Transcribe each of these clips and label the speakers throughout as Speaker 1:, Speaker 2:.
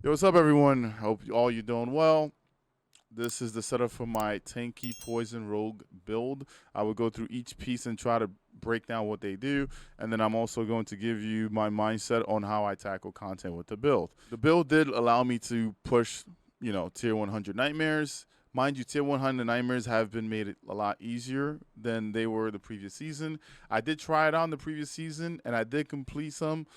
Speaker 1: Yo, what's up, everyone? Hope all you doing well. This is the setup for my tanky poison rogue build. I will go through each piece and try to break down what they do, and then I'm also going to give you my mindset on how I tackle content with the build. The build did allow me to push, tier 100 nightmares. Mind you, tier 100 nightmares have been made a lot easier than they were the previous season. I did try it on the previous season, and I did complete some,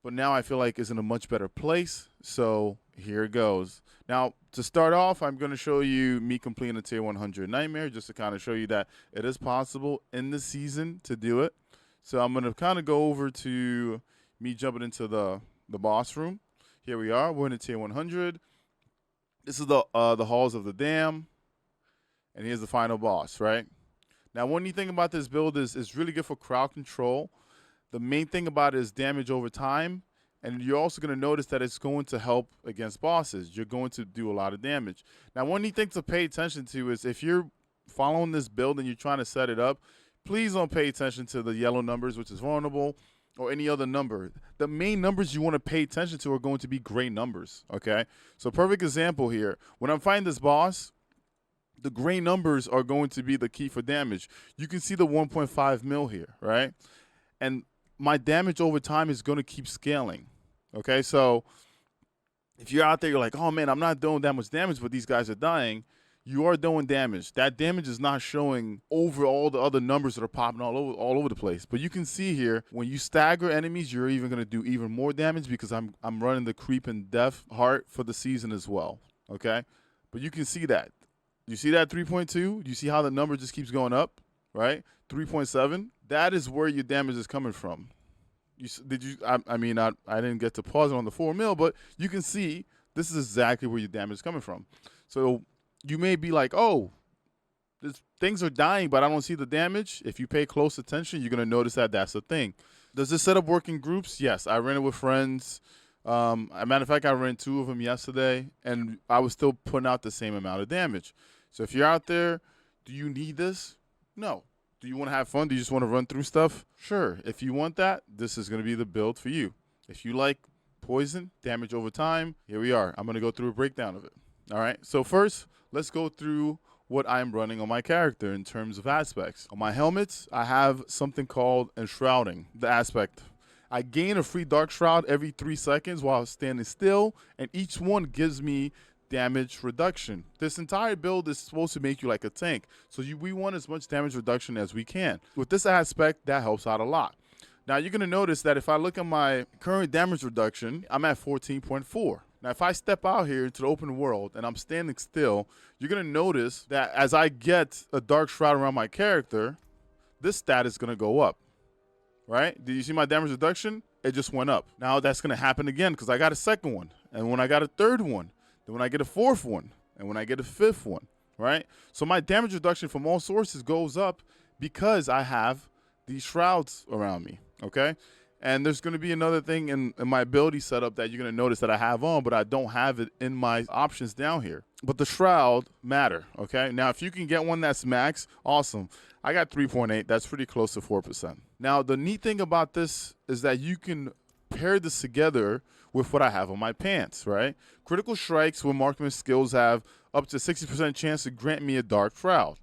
Speaker 1: but now I feel like it's in a much better place. So here it goes. Now, to start off, I'm going to show you me completing a tier 100 nightmare just to kind of show you that it is possible in the season to do it. So I'm going to kind of go over to me jumping into the boss room. Here we are. We're in a tier 100. This is the halls of the dam, and here's the final boss. Right now, one neat thing about this build is it's really good for crowd control. The main thing about it is damage over time, and you're also going to notice that it's going to help against bosses. You're going to do a lot of damage. Now, one neat thing to pay attention to is if you're following this build and you're trying to set it up, please don't pay attention to the yellow numbers, which is vulnerable, or any other number. The main numbers you want to pay attention to are going to be gray numbers, okay? So perfect example here. When I'm fighting this boss, the gray numbers are going to be the key for damage. You can see the 1.5 mil here, right? And my damage over time is going to keep scaling. Okay, so if you're out there, you're like, oh man, I'm not doing that much damage, but these guys are dying. You are doing damage. That damage is not showing over all the other numbers that are popping all over the place. But you can see here, when you stagger enemies, you're even going to do even more damage because I'm running the creep and death heart for the season as well. Okay, but you can see that. You see that 3.2? You see how the number just keeps going up, right? 3.7. That is where your damage is coming from. I didn't get to pause it on the 4 mil, but you can see this is exactly where your damage is coming from. So you may be like, oh, things are dying, but I don't see the damage. If you pay close attention, you're going to notice that that's the thing. Does this setup work in groups? Yes. I ran it with friends. As a matter of fact, I ran 2 of them yesterday, and I was still putting out the same amount of damage. So if you're out there, do you need this? No. Do you want to have fun? Do you just want to run through stuff? Sure. If you want that, this is going to be the build for you. If you like poison, damage over time, here we are. I'm going to go through a breakdown of it. All right. So first, let's go through what I'm running on my character in terms of aspects. On my helmets, I have something called enshrouding, the aspect. I gain a free dark shroud every 3 seconds while standing still, and each one gives me damage reduction. This entire build is supposed to make you like a tank, so we want as much damage reduction as we can. With this aspect, that helps out a lot. Now you're going to notice that if I look at my current damage reduction, I'm at 14.4. Now if I step out here into the open world and I'm standing still, you're going to notice that as I get a dark shroud around my character, this stat is going to go up. Right? Did you see my damage reduction? It just went up. Now that's going to happen again because I got a second one. And when I got a third one, then when I get a fourth one, and when I get a fifth one, right? So my damage reduction from all sources goes up because I have these shrouds around me, okay? And there's going to be another thing in my ability setup that you're going to notice that I have on, but I don't have it in my options down here. But the shroud matter, okay? Now, if you can get one that's max, awesome. I got 3.8. That's pretty close to 4%. Now, the neat thing about this is that you can pair this together with what I have on my pants, right? Critical strikes with marksman skills have up to 60% chance to grant me a dark shroud.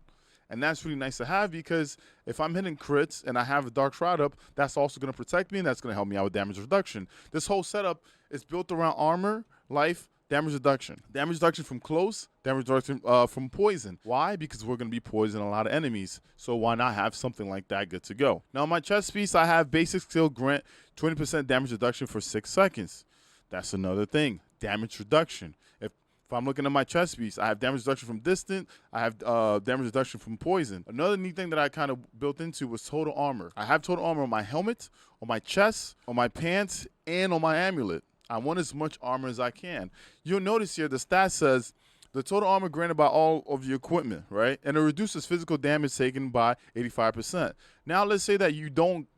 Speaker 1: And that's really nice to have because if I'm hitting crits and I have a dark shroud up, that's also going to protect me and that's going to help me out with damage reduction. This whole setup is built around armor, life, damage reduction. Damage reduction from close, damage reduction from poison. Why? Because we're going to be poisoning a lot of enemies. So why not have something like that good to go? Now, on my chest piece, I have basic skill grant 20% damage reduction for 6 seconds. That's another thing. Damage reduction. If I'm looking at my chest piece, I have damage reduction from distant. I have damage reduction from poison. Another neat thing that I kind of built into was total armor. I have total armor on my helmet, on my chest, on my pants, and on my amulet. I want as much armor as I can. You'll notice here the stat says the total armor granted by all of your equipment, right? And it reduces physical damage taken by 85%. Now let's say that you don't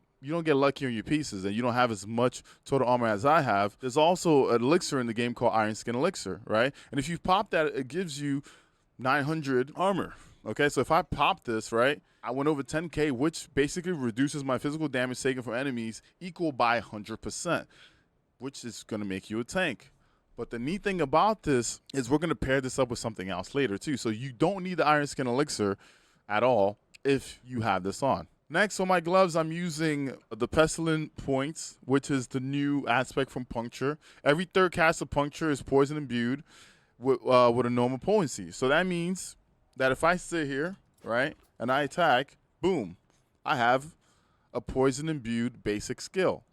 Speaker 1: get lucky on your pieces and you don't have as much total armor as I have. There's also an elixir in the game called Iron Skin Elixir, right? And if you pop that, it gives you 900 armor. Okay, so if I pop this, right, I went over 10K, which basically reduces my physical damage taken from enemies equal by 100%, which is going to make you a tank. But the neat thing about this is we're going to pair this up with something else later too. So you don't need the Iron Skin Elixir at all if you have this on. Next, on my gloves, I'm using the Pestilent Points, which is the new aspect from Puncture. Every third cast of Puncture is poison imbued with a normal potency. So that means that if I sit here, right, and I attack, boom, I have a poison imbued basic skill.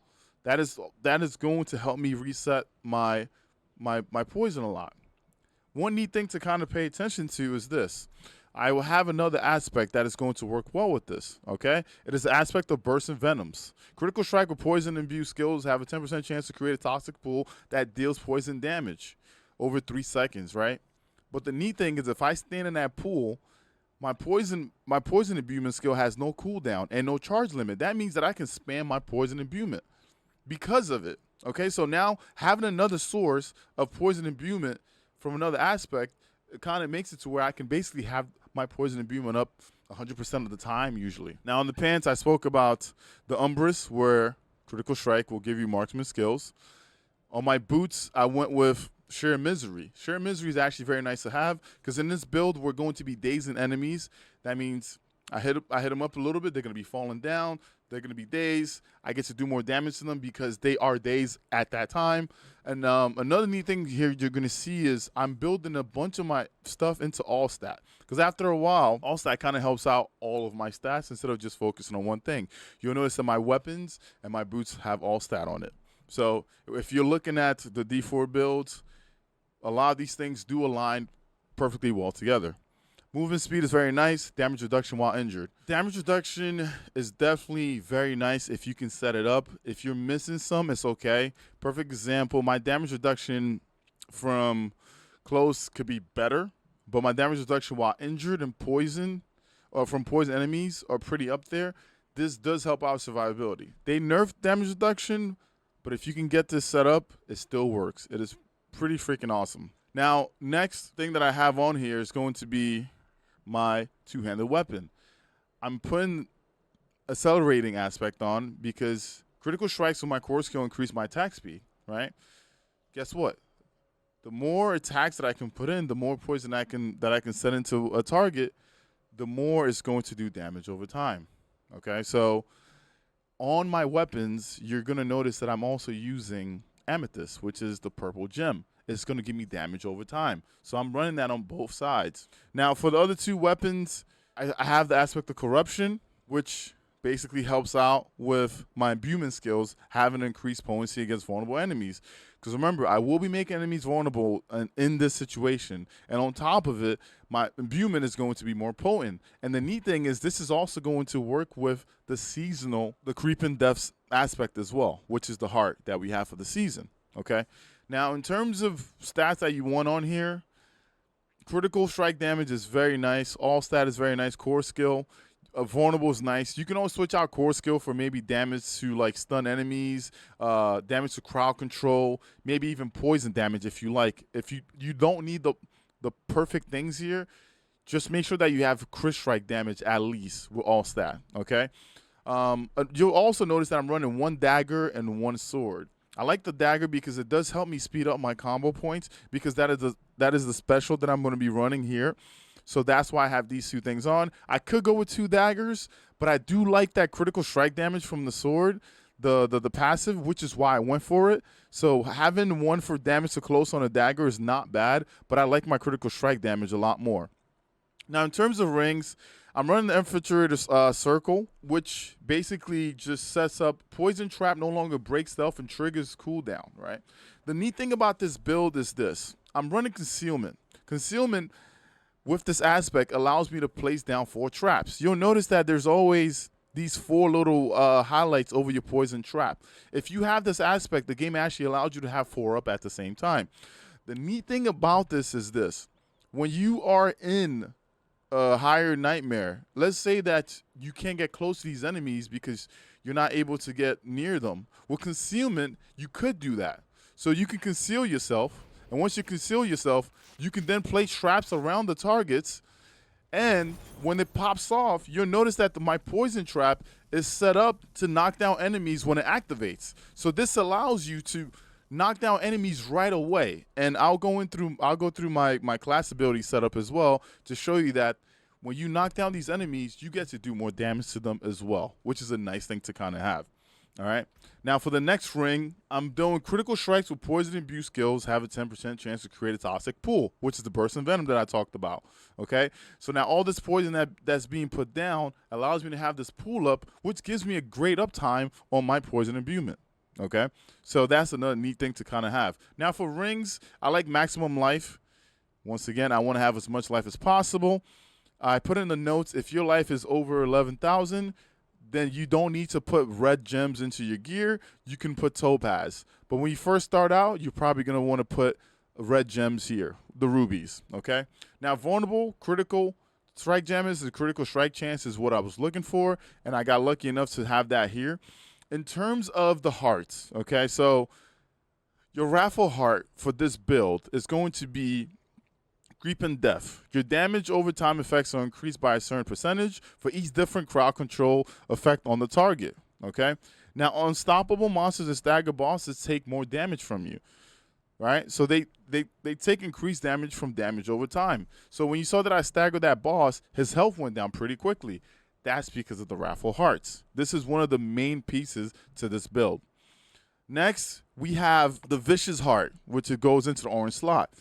Speaker 1: That is going to help me reset my poison a lot. One neat thing to kind of pay attention to is this. I will have another aspect that is going to work well with this, okay? It is the aspect of bursts and venoms. Critical strike with poison imbued skills have a 10% chance to create a toxic pool that deals poison damage over 3 seconds, right? But the neat thing is if I stand in that pool, my poison imbuement skill has no cooldown and no charge limit. That means that I can spam my poison imbuement because of it, okay? So now having another source of poison imbuement from another aspect, it kind of makes it to where I can basically have my poison imbuement up 100% of the time usually. Now on the pants, I spoke about the Umbrus, where critical strike will give you marksman skills. On my boots, I went with Sheer Misery. Sheer Misery is actually very nice to have because in this build, we're going to be dazing enemies. That means I hit them up a little bit. They're going to be falling down. They're going to be dazed. I get to do more damage to them because they are dazed at that time. And another neat thing here you're going to see is I'm building a bunch of my stuff into all stat. Because after a while, all stat kind of helps out all of my stats instead of just focusing on one thing. You'll notice that my weapons and my boots have all stat on it. So if you're looking at the D4 builds, a lot of these things do align perfectly well together. Movement speed is very nice. Damage reduction while injured. Damage reduction is definitely very nice if you can set it up. If you're missing some, it's okay. Perfect example, my damage reduction from close could be better, but my damage reduction while injured and poison, or from poison enemies, are pretty up there. This does help out survivability. They nerfed damage reduction, but if you can get this set up, it still works. It is pretty freaking awesome. Now, next thing that I have on here is going to be my two-handed weapon. I'm putting accelerating aspect on because critical strikes with my core skill increase my attack speed, right? Guess what? The more attacks that I can put in, the more poison I can set into a target, the more it's going to do damage over time. Okay, so on my weapons, you're going to notice that I'm also using Amethyst, which is the purple gem. It's going to give me damage over time. So I'm running that on both sides. Now, for the other two weapons, I have the aspect of corruption, which basically helps out with my imbuement skills, having increased potency against vulnerable enemies. Because remember, I will be making enemies vulnerable in this situation. And on top of it, my imbuement is going to be more potent. And the neat thing is this is also going to work with the seasonal, the creeping deaths aspect as well, which is the heart that we have for the season, okay? Now, in terms of stats that you want on here, critical strike damage is very nice. All stat is very nice. Core skill, vulnerable is nice. You can always switch out core skill for maybe damage to like stun enemies, damage to crowd control, maybe even poison damage if you like. If you don't need the perfect things here, just make sure that you have crit strike damage at least with all stat, okay? You'll also notice that I'm running one dagger and one sword. I like the dagger because it does help me speed up my combo points because that is the special that I'm going to be running here. So that's why I have these two things on. I could go with two daggers, but I do like that critical strike damage from the sword, the passive, which is why I went for it. So having one for damage to close on a dagger is not bad, but I like my critical strike damage a lot more. Now, in terms of rings, I'm running the Infiltrator Circle, which basically just sets up Poison Trap no longer breaks stealth and triggers cooldown, right? The neat thing about this build is this. I'm running Concealment. Concealment with this aspect allows me to place down 4 traps. You'll notice that there's always these 4 little highlights over your Poison Trap. If you have this aspect, the game actually allows you to have 4 up at the same time. The neat thing about this is this. When you are in a higher nightmare, let's say that you can't get close to these enemies because you're not able to get near them. With concealment, you could do that. So you can conceal yourself, and once you conceal yourself, you can then place traps around the targets, and when it pops off, you'll notice that my poison trap is set up to knock down enemies when it activates. So this allows you to knock down enemies right away. And I'll go through my class ability setup as well to show you that when you knock down these enemies, you get to do more damage to them as well, which is a nice thing to kind of have. All right. Now for the next ring, I'm doing critical strikes with poison and abuse skills have a 10% chance to create a toxic pool, which is the burst and venom that I talked about. Okay. So now all this poison that's being put down allows me to have this pool up, which gives me a great uptime on my poison imbuement. Okay. So that's another neat thing to kind of have. Now for rings, I like maximum life. Once again, I want to have as much life as possible. I put in the notes, if your life is over 11,000, then you don't need to put red gems into your gear. You can put topaz. But when you first start out, you're probably going to want to put red gems here, the rubies, okay? Now, vulnerable, critical strike damage, the critical strike chance is what I was looking for, and I got lucky enough to have that here. In terms of the hearts, okay, so your raffle heart for this build is going to be Creep and Death. Your damage over time effects are increased by a certain percentage for each different crowd control effect on the target. Okay. Now, unstoppable monsters and stagger bosses take more damage from you. Right. So they take increased damage from damage over time. So when you saw that I staggered that boss, his health went down pretty quickly. That's because of the raffle hearts. This is one of the main pieces to this build. Next, we have the Vicious Heart, which it goes into the orange slot.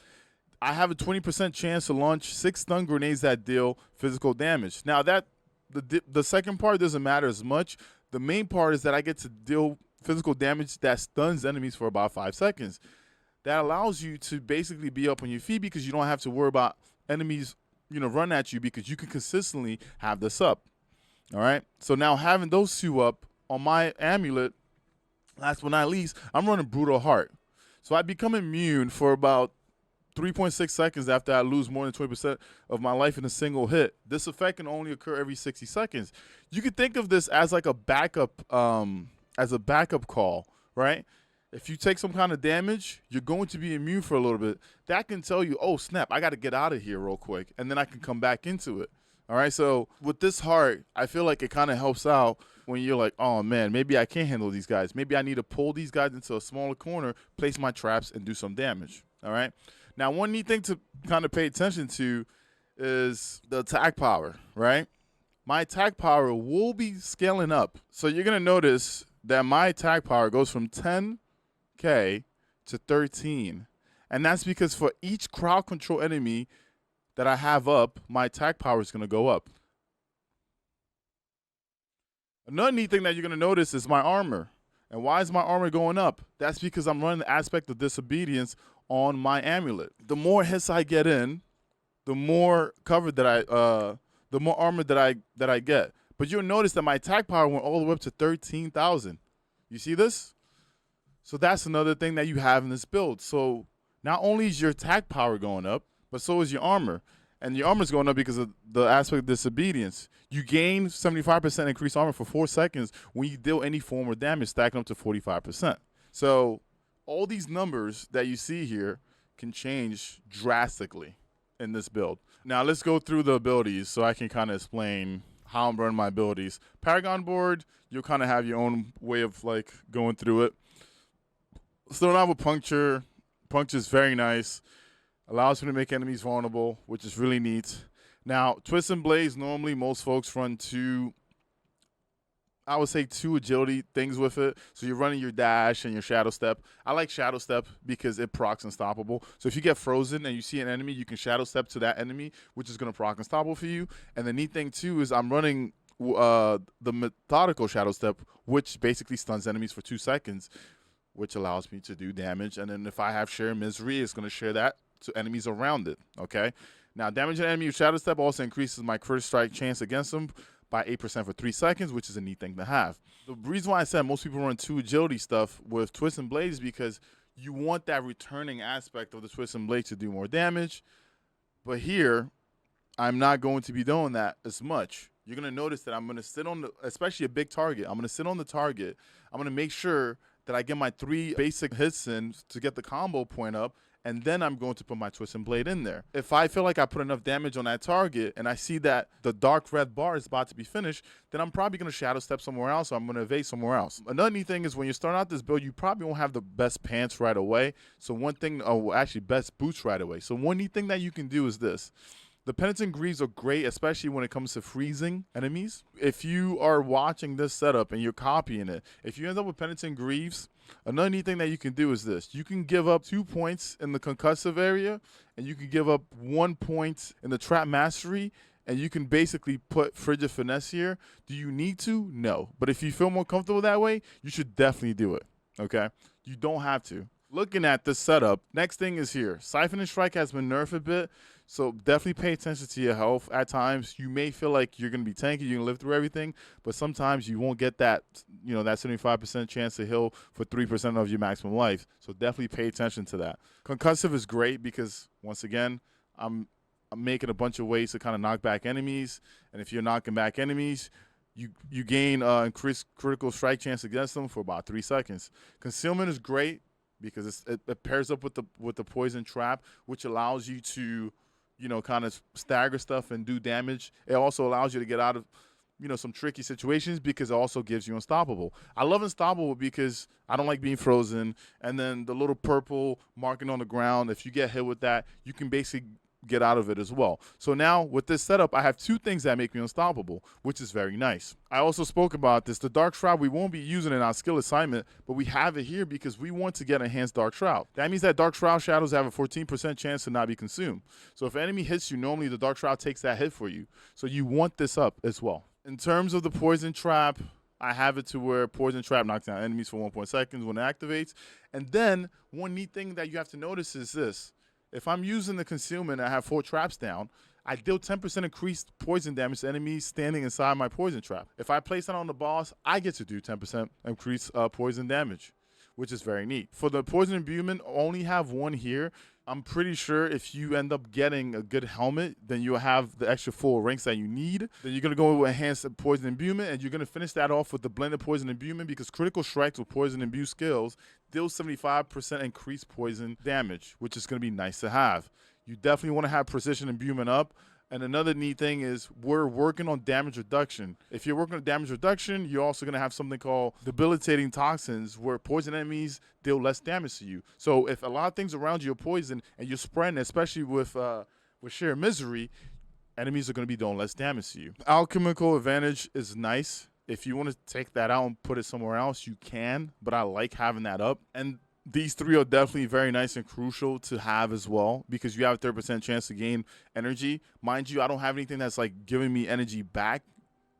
Speaker 1: I have a 20% chance to launch 6 stun grenades that deal physical damage. Now, that the second part doesn't matter as much. The main part is that I get to deal physical damage that stuns enemies for about 5 seconds. That allows you to basically be up on your feet because you don't have to worry about enemies, run at you because you can consistently have this up. All right? So now having those two up on my amulet, last but not least, I'm running Brutal Heart. So I become immune for about 3.6 seconds after I lose more than 20% of my life in a single hit. This effect can only occur every 60 seconds. You can think of this as like a backup, call, right? If you take some kind of damage, you're going to be immune for a little bit. That can tell you, oh snap, I got to get out of here real quick, and then I can come back into it. All right, so with this heart, I feel like it kind of helps out when you're like, oh man, maybe I can't handle these guys. Maybe I need to pull these guys into a smaller corner, place my traps, and do some damage. All right. Now, one neat thing to kind of pay attention to is the attack power, right? My attack power will be scaling up. So you're going to notice that my attack power goes from 10K to 13. And that's because for each crowd control enemy that I have up, my attack power is going to go up. Another neat thing that you're going to notice is my armor. And why is my armor going up? That's because I'm running the aspect of disobedience on my amulet. The more hits I get in, the more cover that the more armor that I get. But you'll notice that my attack power went all the way up to 13,000. You see this? So that's another thing that you have in this build. So not only is your attack power going up, but so is your armor. And your armor is going up because of the aspect of disobedience. You gain 75% increased armor for 4 seconds when you deal any form of damage, stacking up to 45%. So all these numbers that you see here can change drastically in this build. Now let's go through the abilities so I can kind of explain how I'm running my abilities. Paragon board, you'll kind of have your own way of like going through it. Still not with puncture. Puncture is very nice. Allows me to make enemies vulnerable, which is really neat. Now, Twist and Blaze, normally most folks run two agility things with it. So you're running your dash and your shadow step. I like shadow step because it procs unstoppable. So if you get frozen and you see an enemy, you can shadow step to that enemy, which is going to proc unstoppable for you. And the neat thing too is I'm running the methodical shadow step, which basically stuns enemies for 2 seconds, which allows me to do damage. And then if I have share misery, it's going to share that to enemies around it. Okay. Now, damaging an enemy with shadow step also increases my crit strike chance against them by 8% for 3 seconds, which is a neat thing to have. The reason why I said most people run 2 agility stuff with Twist and Blade is because you want that returning aspect of the Twist and Blade to do more damage. But here, I'm not going to be doing that as much. You're going to notice that I'm going to sit on especially a big target. I'm going to sit on the target. I'm going to make sure that I get my 3 basic hits in to get the combo point up. and then I'm going to put my twisting blade in there. If I feel like I put enough damage on that target and I see that the dark red bar is about to be finished, then I'm probably going to shadow step somewhere else, or I'm going to evade somewhere else. Another neat thing is when you're starting out this build, you probably won't have the best pants right away. So one thing, oh, actually best boots right away. So one neat thing that you can do is this. The penitent greaves are great, especially when it comes to freezing enemies. If you are watching this setup and you're copying it, if you end up with penitent greaves, another neat thing that you can do is this. You can give up 2 points in the concussive area, and you can give up 1 point in the trap mastery, and you can basically put frigid finesse here. Do you need to? No. But if you feel more comfortable that way, you should definitely do it, okay? You don't have to. Looking at this setup, next thing is here. Siphon and Strike has been nerfed a bit, so definitely pay attention to your health. At times, you may feel like you're going to be tanky, you're going to live through everything, but sometimes you won't get that, you know, that 75% chance to heal for 3% of your maximum life. So definitely pay attention to that. Concussive is great because, once again, I'm making a bunch of ways to kind of knock back enemies, and if you're knocking back enemies, you gain increased critical strike chance against them for about 3 seconds. Concealment is great because it pairs up with the poison trap, which allows you to, you know, kind of stagger stuff and do damage. It also allows you to get out of, you know, some tricky situations because it also gives you unstoppable. I love unstoppable because I don't like being frozen. And then the little purple marking on the ground, if you get hit with that, you can basically get out of it as well. So now with this setup, I have 2 things that make me unstoppable, which is very nice. I also spoke about this. The Dark Shroud, we won't be using it in our skill assignment, but we have it here because we want to get enhanced Dark Shroud. That means that Dark Shroud shadows have a 14% chance to not be consumed. So if an enemy hits you, normally the Dark Shroud takes that hit for you. So you want this up as well. In terms of the poison trap, I have it to where poison trap knocks down enemies for 1 seconds when it activates. And then one neat thing that you have to notice is this. If I'm using the concealment and I have 4 traps down, I deal 10% increased poison damage to enemies standing inside my poison trap. If I place that on the boss, I get to do 10% increased poison damage, which is very neat. For the poison imbuement, only have 1 here. I'm pretty sure if you end up getting a good helmet, then you'll have the extra 4 ranks that you need. Then you're going to go with enhanced poison imbuement, and you're going to finish that off with the blended poison imbuement because critical strikes with poison imbue skills deal 75% increased poison damage, which is going to be nice to have. You definitely want to have precision imbuement up. And another neat thing is we're working on damage reduction. If you're working on damage reduction, you're also going to have something called debilitating toxins where poison enemies deal less damage to you. So if a lot of things around you are poison and you're spreading, especially with sheer misery, enemies are going to be doing less damage to you. Alchemical advantage is nice. If you want to take that out and put it somewhere else, you can, but I like having that up. And these 3 are definitely very nice and crucial to have as well because you have a 30% chance to gain energy. Mind you, I don't have anything that's like giving me energy back,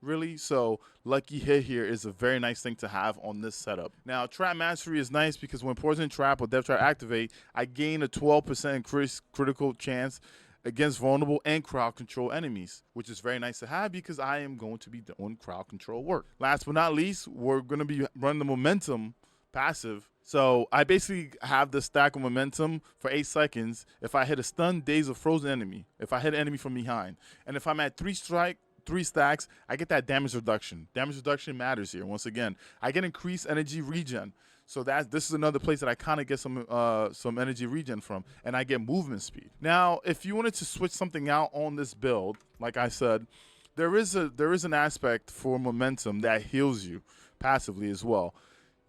Speaker 1: really. So Lucky Hit here is a very nice thing to have on this setup. Now, Trap Mastery is nice because when Poison Trap or Death Trap activate, I gain a 12% increased critical chance against vulnerable and crowd control enemies, which is very nice to have because I am going to be doing crowd control work. Last but not least, we're going to be running the momentum passive. So I basically have the stack of momentum for 8 seconds if I hit a stunned, dazed, or frozen enemy, if I hit an enemy from behind. And if I'm at 3 stacks, I get that damage reduction. Damage reduction matters here. Once again, I get increased energy regen. So this is another place that I kind of get some energy regen from, and I get movement speed. Now, if you wanted to switch something out on this build, like I said, there is an aspect for momentum that heals you passively as well.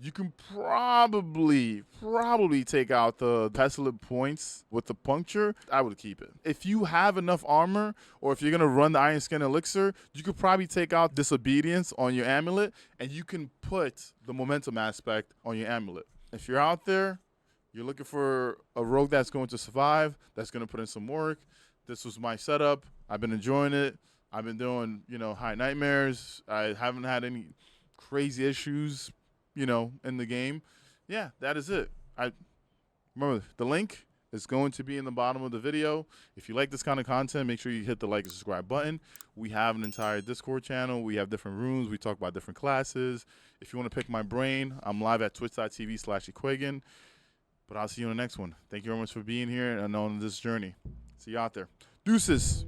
Speaker 1: You can probably take out the pestilent points with the puncture. I would keep it. If you have enough armor, or if you're going to run the Iron Skin Elixir, you could probably take out Disobedience on your amulet, and you can put the momentum aspect on your amulet. If you're out there, you're looking for a rogue that's going to survive, that's going to put in some work. This was my setup. I've been enjoying it. I've been doing, high nightmares. I haven't had any crazy issues in the game. Yeah, that is it. Remember, the link is going to be in the bottom of the video. If you like this kind of content, make sure you hit the like and subscribe button. We have an entire Discord channel. We have different rooms. We talk about different classes. If you want to pick my brain, I'm live at twitch.tv/Ekuegan. But I'll see you in the next one. Thank you very much for being here and on this journey. See you out there. Deuces.